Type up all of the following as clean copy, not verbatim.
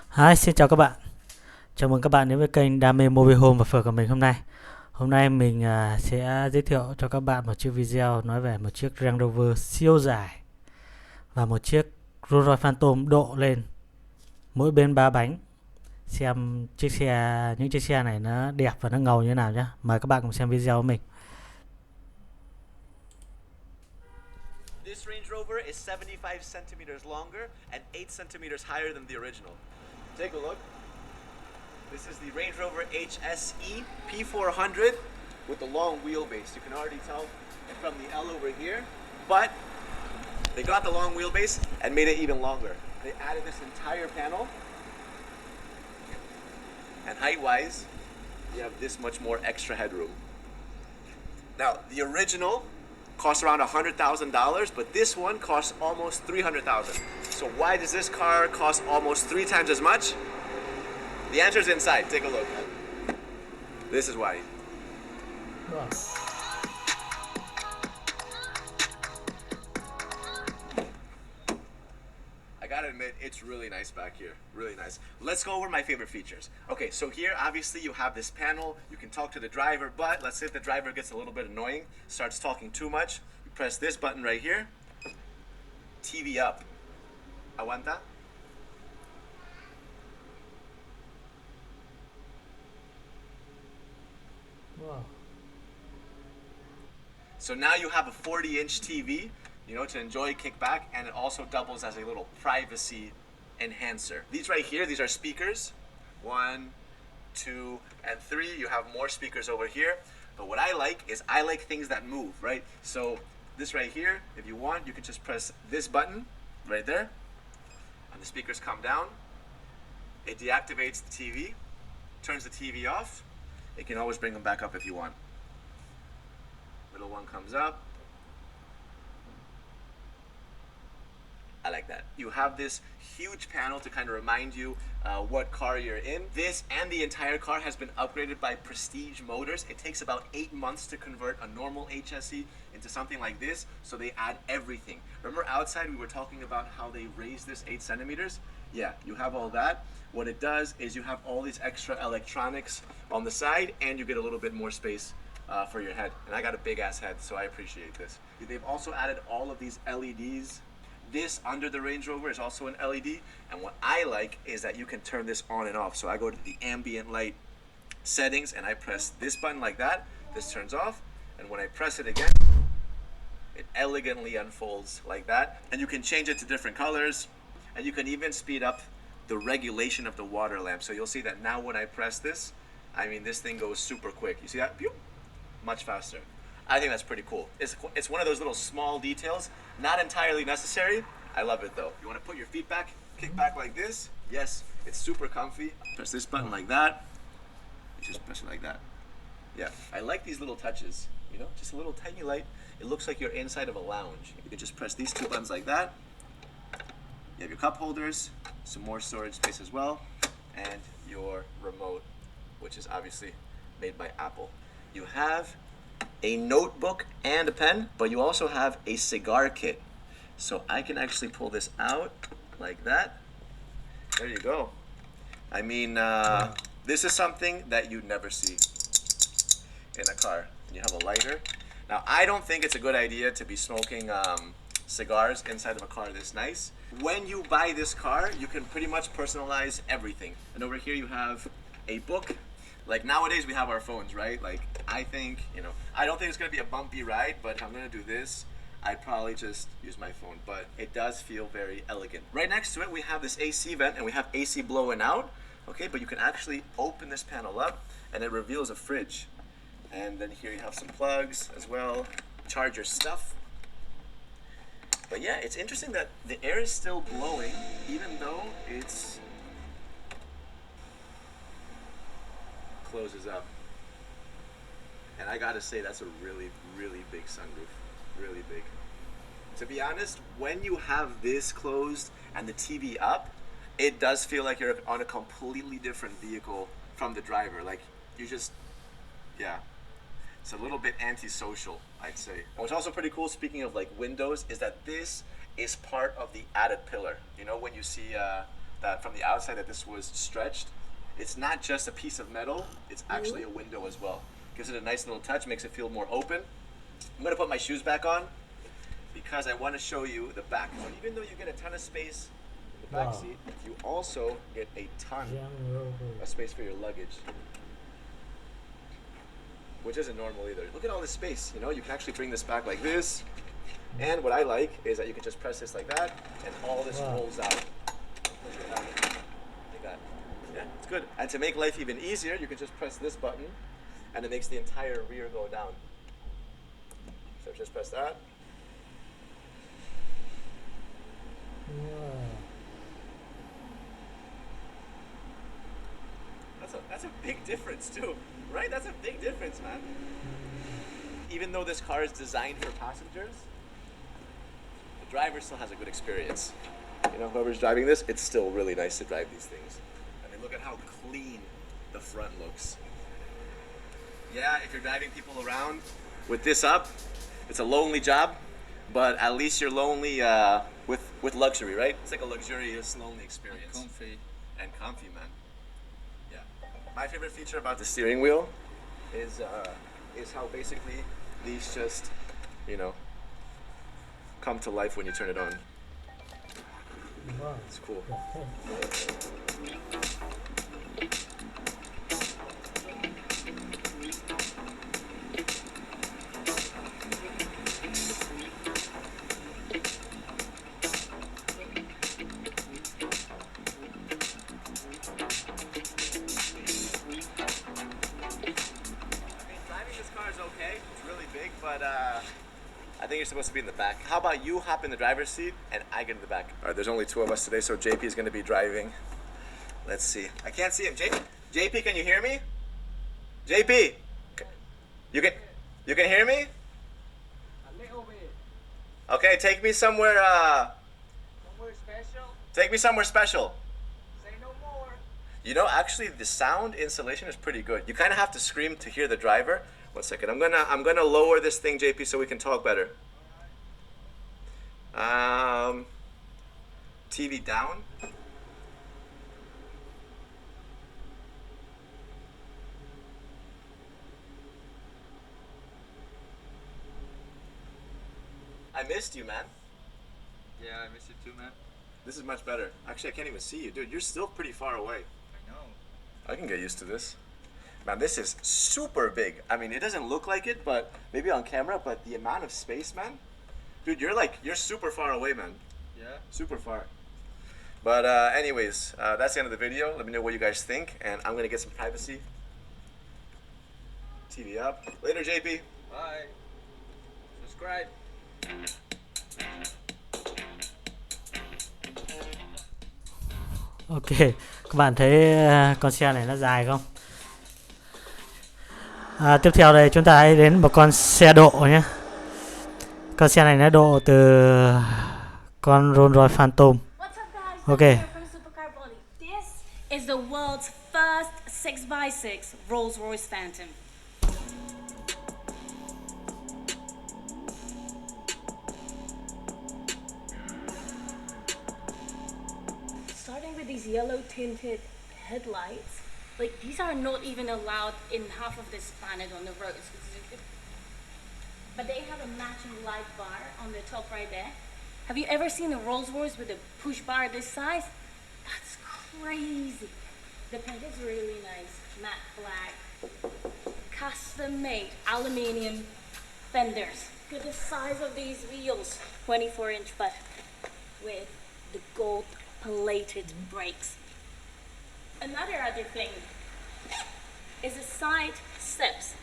Hi, xin chào các bạn. Chào mừng các bạn đến với kênh Đam mê Mobile Home và phở của mình hôm nay. Hôm nay mình sẽ giới thiệu cho các bạn một chiếc video nói về một chiếc Range Rover siêu dài và một chiếc Royce Phantom độ lên mỗi bên 3 bánh. Xem những chiếc xe này nó đẹp và nó ngầu như thế nào nhé. Mời các bạn cùng xem video của mình. This Range Rover is 75 centimeters longer and 8 centimeters higher than the original. Take a look. This is the Range Rover HSE P400 with the long wheelbase. You can already tell from the L over here, but they got the long wheelbase and made it even longer. They added this entire panel, and height-wise, you have this much more extra headroom. Now, the original costs around $100,000, but this one costs almost $300,000. So why does this car cost almost 3 times as much? The answer is inside. Take a look. This is why. I gotta admit, it's really nice back here. Really nice. Let's go over my favorite features. Okay, so here, obviously, you have this panel. You can talk to the driver, but let's say if the driver gets a little bit annoying, starts talking too much, you press this button right here. TV up. Aguanta. Wow. So now you have a 40-inch TV, to enjoy kickback, and it also doubles as a little privacy enhancer. These right here, these are speakers. 1, 2, and 3. You have more speakers over here. But what I like is I like things that move, right? So this right here, if you want, you can just press this button right there, and the speakers come down. It deactivates the TV, turns the TV off. You can always bring them back up if you want. Little one comes up. I like that. You have this huge panel to kind of remind you what car you're in. This and the entire car has been upgraded by Prestige Motors. It takes about 8 months to convert a normal HSE into something like this, so they add everything. Remember outside we were talking about how they raised this 8 centimeters? Yeah, you have all that. What it does is you have all these extra electronics on the side, and you get a little bit more space for your head. And I got a big ass head, so I appreciate this. They've also added all of these LEDs. This under the Range Rover is also an LED, and what I like is that you can turn this on and off. So I go to the ambient light settings and I press this button like that. This turns off, and when I press it again, it elegantly unfolds like that. And you can change it to different colors, and you can even speed up the regulation of the water lamp. So you'll see that now when I press this, this thing goes super quick. You see that? Pew! Much faster. I think that's pretty cool. It's one of those little small details, not entirely necessary. I love it though. You want to put your feet back, kick back like this? Yes, it's super comfy. Press this button like that. You just press it like that. Yeah, I like these little touches, just a little tiny light. It looks like you're inside of a lounge. You can just press these 2 buttons like that. You have your cup holders, some more storage space as well, and your remote, which is obviously made by Apple. You have a notebook and a pen, but you also have a cigar kit. So I can actually pull this out like that. There you go. This is something that you'd never see in a car. And you have a lighter. Now, I don't think it's a good idea to be smoking cigars inside of a car this nice. When you buy this car, you can pretty much personalize everything. And over here you have a book. Like nowadays we have our phones, right? Like I think, I don't think it's gonna be a bumpy ride, but if I'm gonna do this, I'd probably just use my phone, but it does feel very elegant. Right next to it, we have this AC vent and we have AC blowing out, okay? But you can actually open this panel up and it reveals a fridge. And then here you have some plugs as well, charge your stuff. But yeah, it's interesting that the air is still blowing, even though it's closes up. And I gotta say, that's a really, really big sunroof. Really big. To be honest, when you have this closed and the TV up, it does feel like you're on a completely different vehicle from the driver. Like, yeah. It's a little bit antisocial, I'd say. And what's also pretty cool, speaking of like windows, is that this is part of the added pillar. When you see that from the outside that this was stretched. It's not just a piece of metal, it's actually a window as well. Gives it a nice little touch, makes it feel more open. I'm gonna put my shoes back on because I want to show you the back. So even though you get a ton of space in the back seat, you also get a ton of space for your luggage, which isn't normal either. Look at all this space, you know, you can actually bring this back like this. And what I like is that you can just press this like that and all this rolls out. Like that. Yeah, it's good. And to make life even easier, you can just press this button and it makes the entire rear go down. So just press that. That's a big difference too, right? That's a big difference, man. Even though this car is designed for passengers, the driver still has a good experience. You know, whoever's driving this, it's still really nice to drive these things. I mean, look at how clean the front looks. Yeah, if you're driving people around with this up, it's a lonely job, but at least you're lonely with luxury, right? It's like a luxurious, lonely experience. And comfy, man. Yeah. My favorite feature about the steering wheel is how basically these just, you know, come to life when you turn it on. It's cool. But I think you're supposed to be in the back. How about you hop in the driver's seat and I get in the back? All right, there's only two of us today, so JP is going to be driving. Let's see. I can't see him. JP, can you hear me? JP, you can hear me? A little bit. Okay, take me somewhere. Somewhere special? Take me somewhere special. Say no more. You know, actually, the sound insulation is pretty good. You kind of have to scream to hear the driver. 1 second. I'm gonna lower this thing, JP, so we can talk better. TV down. I missed you, man. Yeah, I miss you too, man. This is much better. Actually, I can't even see you, dude. You're still pretty far away. I know. I can get used to this. Man, this is super big. I mean, it doesn't look like it, but maybe on camera, but the amount of space, man. Dude, you're super far away, man. Yeah? Super far. But anyways, that's the end of the video. Let me know what you guys think, and I'm gonna get some privacy. TV up. Later, JP. Bye. Subscribe. Ok, các bạn thấy con xe này nó dài không? Tiếp theo đây chúng ta hãy đến một con xe độ nhé. Con xe này nó độ từ con Rolls-Royce Phantom. Ok. This is the world's first 6x6 Rolls-Royce Phantom. Starting with these yellow tinted headlights, like these are not even allowed in half of this planet on the roads. But they have a matching light bar on the top right there. Have you ever seen a Rolls-Royce with a push bar this size? That's crazy. The paint is really nice, matte black, custom made aluminium fenders. Look at the size of these wheels, 24-inch butt with the gold plated brakes. Other thing is the side steps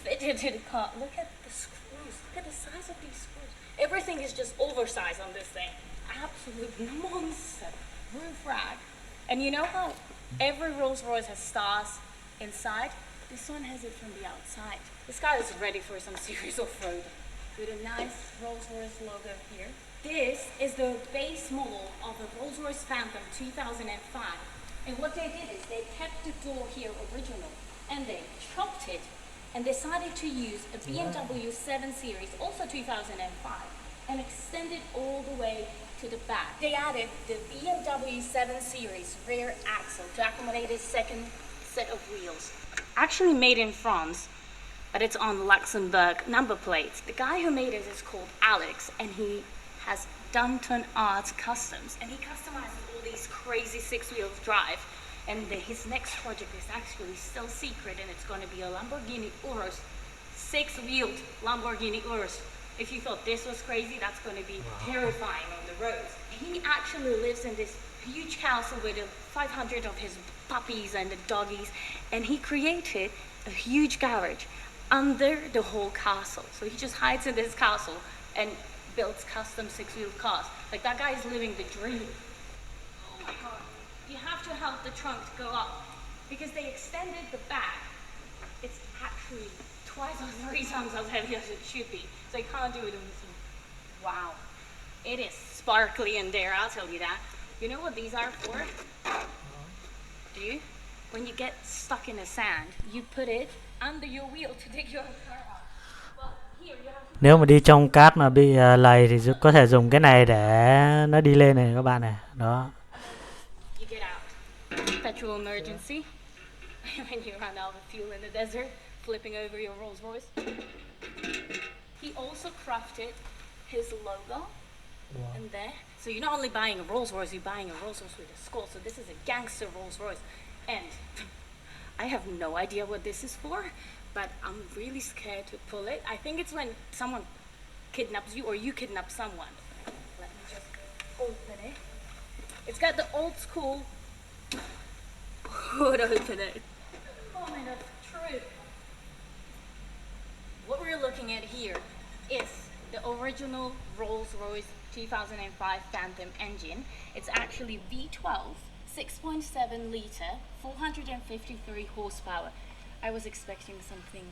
fitted to the car. Look at the screws. Look at the size of these screws. Everything is just oversized on this thing. Absolute monster roof rack. And you know how every Rolls-Royce has stars inside? This one has it from the outside. This car is ready for some serious off-road. With a nice Rolls-Royce logo here. This is the base model of the Rolls-Royce Phantom 2005. And what they did is they kept the door here original and they chopped it and decided to use a BMW 7 Series, also 2005, and extended all the way to the back. They added the BMW 7 Series rear axle to accommodate its second set of wheels. Actually made in France, but it's on Luxembourg number plates. The guy who made it is called Alex, and he has Dunton Arts Customs, and he customizes all these crazy six-wheel drive. And his next project is actually still secret, and it's going to be a Lamborghini Urus, six-wheeled Lamborghini Urus. If you thought this was crazy, that's going to be terrifying on the roads. He actually lives in this huge castle with 500 of his puppies and the doggies, and he created a huge garage under the whole castle. So he just hides in this castle and builds custom six-wheeled cars. Like, that guy is living the dream. Oh my god. You have to help the trunk to go up because they extended the back. It's actually twice or three times as heavy as it should be. So you can't do it in this. Wow. It is sparkly in there, I'll tell you that. You know what these are for? Do you? When you get stuck in the sand, you put it under your wheel to dig your car out. Well, here you have to... Nếu mà đi trong cát mà bị lầy thì có thể dùng cái này để nó đi lên này các bạn này. Đó. You get out. Petrol emergency. When you run out of fuel in the desert, flipping over your Rolls Royce. He also crafted his logo in there. So you're not only buying a Rolls Royce, you're buying a Rolls Royce with a skull. So this is a gangster Rolls Royce. And I have no idea what this is for, but I'm really scared to pull it. I think it's when someone kidnaps you or you kidnap someone. Let me just open it. It's got the old school hood opener. Moment of truth. What we're looking at here is the original Rolls-Royce 2005 Phantom engine. It's actually V12, 6.7 liter, 453 horsepower. I was expecting something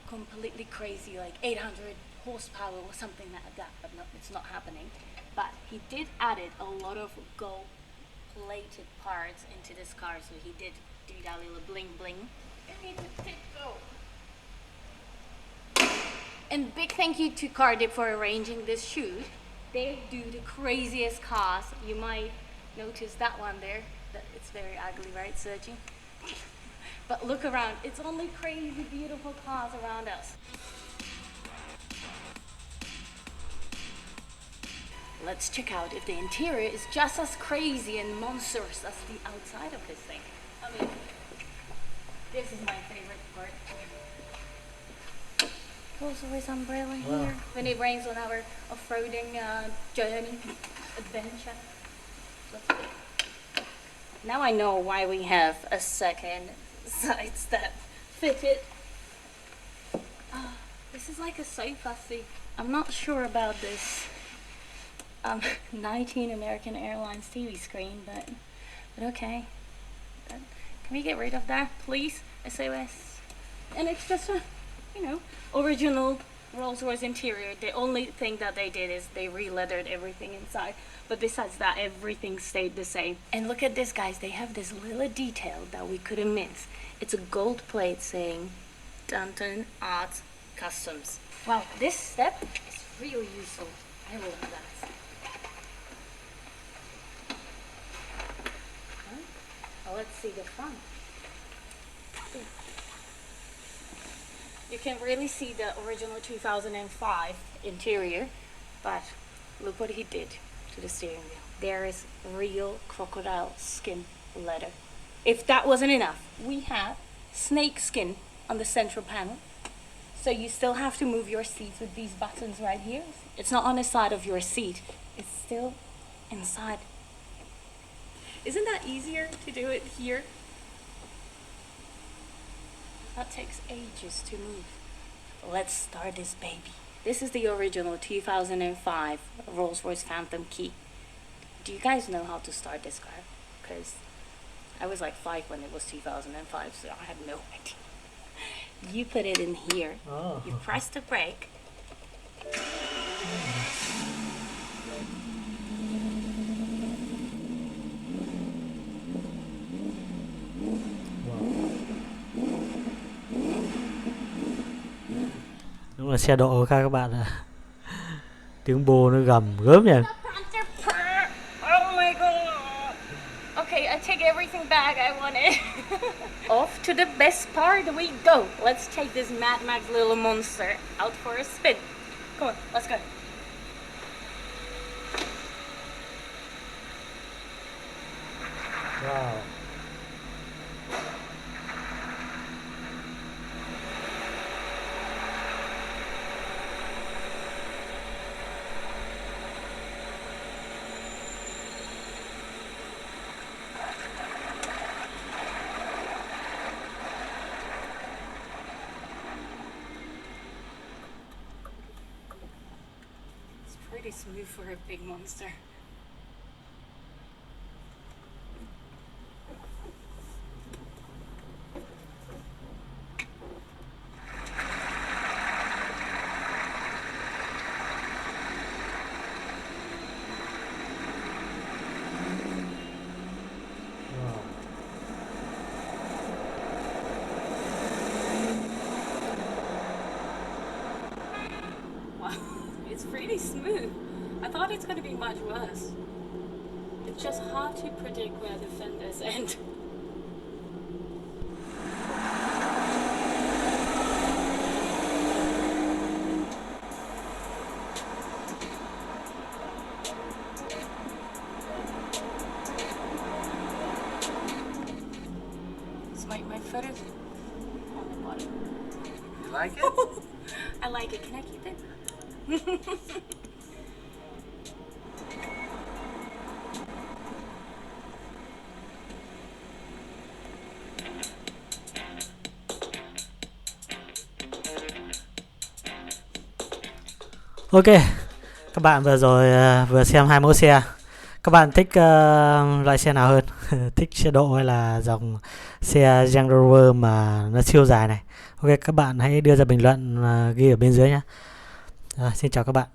completely crazy, like 800 horsepower or something like that, but no, it's not happening. But he did added a lot of gold-plated parts into this car, so he did do that little bling bling. It needs a tip go. And big thank you to Cardiff for arranging this shoot. They do the craziest cars. You might notice that one there. That it's very ugly, right, Sergi? But look around. It's only crazy, beautiful cars around us. Let's check out if the interior is just as crazy and monstrous as the outside of this thing. I mean, this is my favorite part. Rolls Royce umbrella here when it rains on our off-roading journey, adventure. Now I know why we have a second side step fitted. This is like a sofa seat. I'm not sure about this 19 American Airlines TV screen, but okay. Can we get rid of that, please? SOS. And it's just a, original Rolls-Royce interior. The only thing that they did is they re-leathered everything inside. But besides that, everything stayed the same. And look at this, guys. They have this little detail that we couldn't miss. It's a gold plate saying Dunton Arts Customs. Wow, this step is really useful. I love that. Well, let's see the front. You can really see the original 2005 interior, but look what he did to the steering wheel. There is real crocodile skin leather. If that wasn't enough, we have snake skin on the central panel. So you still have to move your seats with these buttons right here. It's not on the side of your seat. It's still inside. Isn't that easier to do it here? That takes ages to move. Let's start this baby. This is the original 2005 Rolls-Royce Phantom key. Do you guys know how to start this car? Because I was like 5 when it was 2005, so I had no idea. You put it in here. Oh. You press the brake. Đúng là xe độ các bạn ạ. Tiếng bô nó gầm gớm nhỉ. Okay, I take everything back. I want it. Off to the best part we go. Let's take this Mad Max little monster out for a spin. Come on, let's go. Wow. It's pretty smooth for a big monster. Wow, it's pretty smooth. I thought it's gonna be much worse. It's just hard to predict where the fenders end. It's my foot is on the bottom. You like it? I like it. Can I keep it? Ok, các bạn vừa rồi vừa xem hai mẫu xe. Các bạn thích loại xe nào hơn? Thích xe độ hay là dòng xe Rover mà nó siêu dài này? Ok, các bạn hãy đưa ra bình luận ghi ở bên dưới nhé. Xin chào các bạn.